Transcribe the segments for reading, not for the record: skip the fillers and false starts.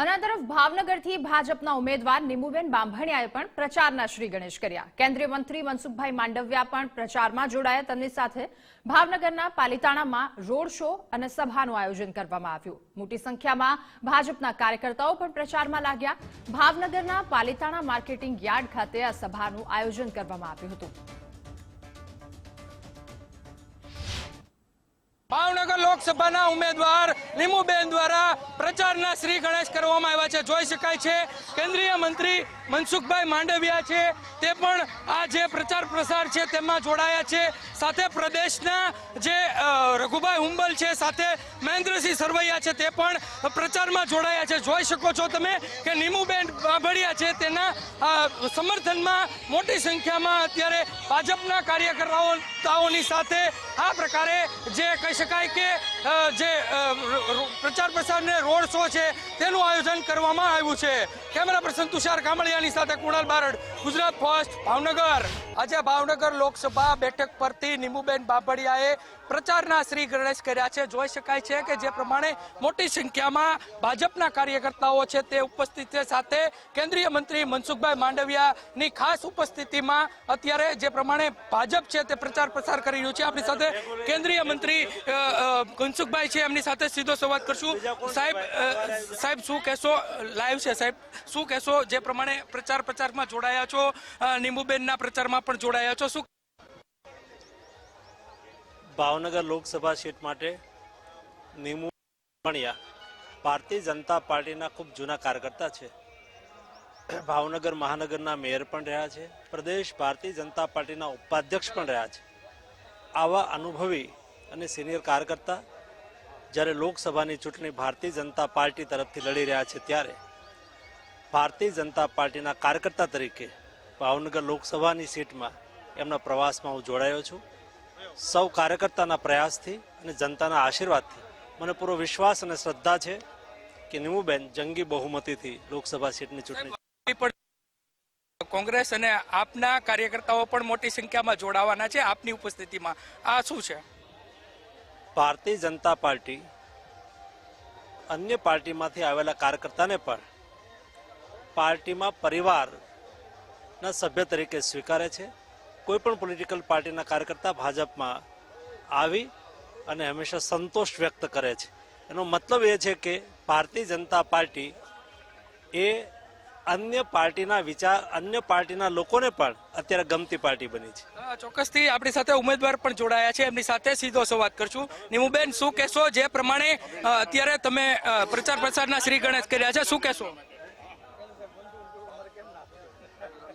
અને આ તરફ ભાવનગરથી ભાજપના ઉમેદવાર નીમુબેન બાંભણિયાએ પણ પ્રચારના શ્રી ગણેશ કર્યા। કેન્દ્રીય મંત્રી મનસુખભાઈ માંડવિયા પણ પ્રચારમાં જોડાયા। તેમની સાથે ભાવનગરના પાલિતાણામાં રોડ શો અને સભાનું આયોજન કરવામાં આવ્યું। મોટી સંખ્યામાં ભાજપના કાર્યકર્તાઓ પણ પ્રચારમાં લાગ્યા। ભાવનગરના પાલિતાણા માર્કેટિંગ યાર્ડ ખાતે આ સભાનું આયોજન કરવામાં આવ્યું હતું। ભાવનગર લોકસભાના ઉમેદવાર નીમુબેન દ્વારા પ્રચારના શ્રી ગણેશ કરવામાં આવ્યા છે। જોઈ શકાય છે કેન્દ્રીય મંત્રી મનસુખભાઈ માંડવિયા છે તે પણ આ જે પ્રચાર પ્રસાર છે તેમાં જોડાયા છે। સાથે પ્રદેશના જે રઘુભાઈ હુંબલ છે, સાથે મહેન્દ્રસિંહ સરવૈયા છે તે પણ પ્રચારમાં જોડાયા છે। જોઈ શકો છો તમે કે નીમુબેન બાંભણિયા છે તેના સમર્થનમાં મોટી સંખ્યામાં અત્યારે ભાજપના કાર્યકર્તાઓની સાથે આ પ્રકારે જે કહી શકાય કે જે પ્રચાર પ્રસાર ને રોડ શો છે તેનું આયોજન કરવામાં આવ્યું છે। કેમેરા પર્સન તુષાર કામળિયાની સાથે કુણાલ બારડ, ગુજરાત ફર્સ્ટ, ભાવનગર। આજે ભાવનગર લોકસભા બેઠક પરથી નીમુબેન બાંભણિયાએ પ્રચારના શ્રી ગણેશ કર્યા છે। જોઈ શકાય છે કે જે પ્રમાણે મોટી સંખ્યામાં ભાજપના કાર્યકર્તાઓ છે તે ઉપસ્થિત છે। સાથે કેન્દ્રીય મંત્રી મનસુખભાઈ માંડવિયાની ખાસ ઉપસ્થિતિમાં અત્યારે જે પ્રમાણે ભાજપ છે તે પ્રચાર પ્રસાર કરી રહ્યું છે। આપણી સાથે કેન્દ્રીય મંત્રી મનસુખભાઈ છે, એમની સાથે સીધો સંવાદ કરશું। સાહેબ શું કહેશો? લાઈવ છે સાહેબ, શું કહેશો? જે પ્રમાણે પ્રચારમાં જોડાયા છો, નીમુબેનના પ્રચારમાં પણ જોડાયા છો, શું? ભાવનગર લોકસભા સીટ માટે નીમુ બાંભણિયા ભારતીય જનતા પાર્ટીના ખૂબ જૂના કાર્યકર્તા છે। ભાવનગર મહાનગરના મેયર પણ રહ્યા છે, પ્રદેશ ભારતીય જનતા પાર્ટીના ઉપાધ્યક્ષ પણ રહ્યા છે। આવા અનુભવી અને સિનિયર કાર્યકર્તા જ્યારે લોકસભાની ચૂંટણી ભારતીય જનતા પાર્ટી તરફથી લડી રહ્યા છે ત્યારે ભારતીય જનતા પાર્ટીના કાર્યકર્તા તરીકે ભાવનગર લોકસભાની સીટમાં એમના પ્રવાસમાં હું જોડાયો છું। સૌ કાર્યકર્તાના પ્રયાસથી અને જનતાના આશીર્વાદથી મને પૂરો વિશ્વાસ અને શ્રદ્ધા છે કે નીમુબેન જંગી બહુમતીથી લોકસભા સીટની ચૂંટણી કોંગ્રેસ અને આપના કાર્યકર્તાઓ પણ મોટી સંખ્યામાં જોડાવાના છે આપની ઉપસ્થિતિમાં। આ શું છે? ભારતીય જનતા પાર્ટી અન્ય પાર્ટીમાંથી આવેલા કાર્યકર્તાને પણ પાર્ટીમાં પરિવારના સભ્ય તરીકે સ્વીકારે છે। કોઈ પણ પોલિટિકલ પાર્ટીના કાર્યકર્તા ભાજપમાં આવી અને હંમેશા સંતોષ વ્યક્ત કરે છે। એનો મતલબ એ છે કે ભારતીય જનતા પાર્ટી એ અન્ય પાર્ટીના લોકોને પણ અત્યારે ગમતી પાર્ટી બની છે। ચોક્કસથી આપણી સાથે ઉમેદવાર પણ જોડાયા છે, એમની સાથે સીધો સંવાદ કરશું। નીમુબેન શું કહેશો? જે પ્રમાણે અત્યારે તમે પ્રચાર પ્રસારના શ્રી ગણેશ કર્યા છે, શું કહેશો?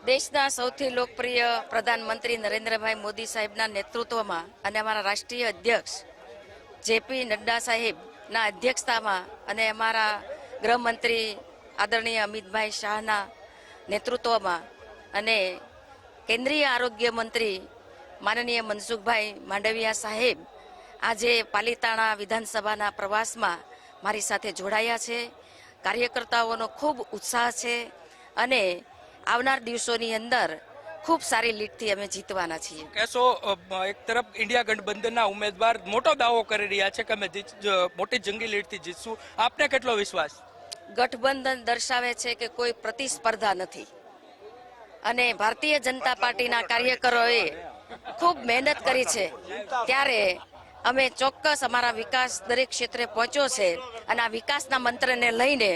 દેશના સૌથી લોકપ્રિય પ્રધાનમંત્રી નરેન્દ્રભાઈ મોદી સાહેબના નેતૃત્વમાં અને અમારા રાષ્ટ્રીય અધ્યક્ષ જેપી નડ્ડા સાહેબના અધ્યક્ષતામાં અને અમારા ગૃહમંત્રી આદરણીય અમિતભાઈ શાહના નેતૃત્વમાં અને કેન્દ્રીય આરોગ્ય મંત્રી માનનીય મનસુખભાઈ માંડવિયા સાહેબ આજે પાલિતાણા વિધાનસભાના પ્રવાસમાં મારી સાથે જોડાયા છે। કાર્યકર્તાઓનો ખૂબ ઉત્સાહ છે અને આવનાર દિવસોની અંદર ખૂબ સારી લીડથી અમે જીતવાના છીએ। કહેશો, એક તરફ ઇન્ડિયા ગઠબંધનના ઉમેદવાર મોટો દાવો કરી રહ્યા છે કે અમે મોટી જંગી લીડથી જીતશું, આપને કેટલો વિશ્વાસ? ગઠબંધન દર્શાવે છે કે કોઈ પ્રતિસ્પર્ધા નથી અને ભારતીય જનતા પાર્ટીના કાર્યકરોએ ખૂબ મહેનત કરી છે ત્યારે અમે ચોક્કસ અમારા વિકાસ દરેક ક્ષેત્રે પહોંચ્યો છે અને આ વિકાસના મંત્રને લઈને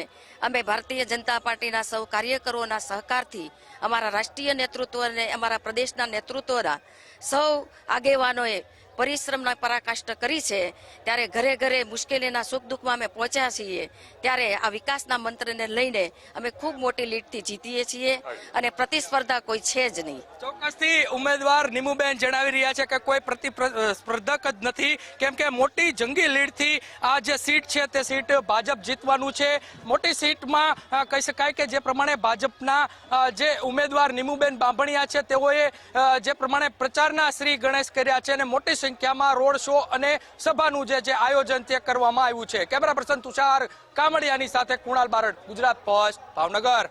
અમે ભારતીય જનતા પાર્ટીના સૌ કાર્યકરોના સહકારથી અમારા રાષ્ટ્રીય નેતૃત્વ અને અમારા પ્રદેશના નેતૃત્વના સૌ આગેવાનોએ પરિશ્રમના પરાકાષ્ઠા કરી છે ત્યારે ઘરે ઘરે મુશ્કેલીના સુખ દુઃખમાં અમે પહોંચ્યા છીએ ત્યારે આ વિકાસના મંત્રને લઈને અમે ખૂબ મોટી લીડથી જીતીએ છીએ અને પ્રતિસ્પર્ધા કોઈ છે જ નહીં। ચોક્કસથી ઉમેદવાર નીમુબેન જણાવી રહ્યા છે કે કોઈ પ્રતિસ્પર્ધક જ નથી, કેમ કે મોટી જંગી લીડથી આ જે સીટ છે તે સીટ ભાજપ જીતવાનું છે। મોટી સીટમાં કહી શકાય કે જે પ્રમાણે ભાજપના જે ઉમેદવાર નીમુબેન બાંભણિયા છે તેઓએ જે પ્રમાણે પ્રચારના શ્રી ગણેશ કર્યા છે અને મોટી સંખ્યામાં રોડ શો અને સભાનું જે આયોજન તે કરવામાં આવ્યું છે। કેમેરા પર્સન તુષાર કામળિયાની સાથે કુણાલ બારડ, ગુજરાત ફર્સ્ટ, ભાવનગર।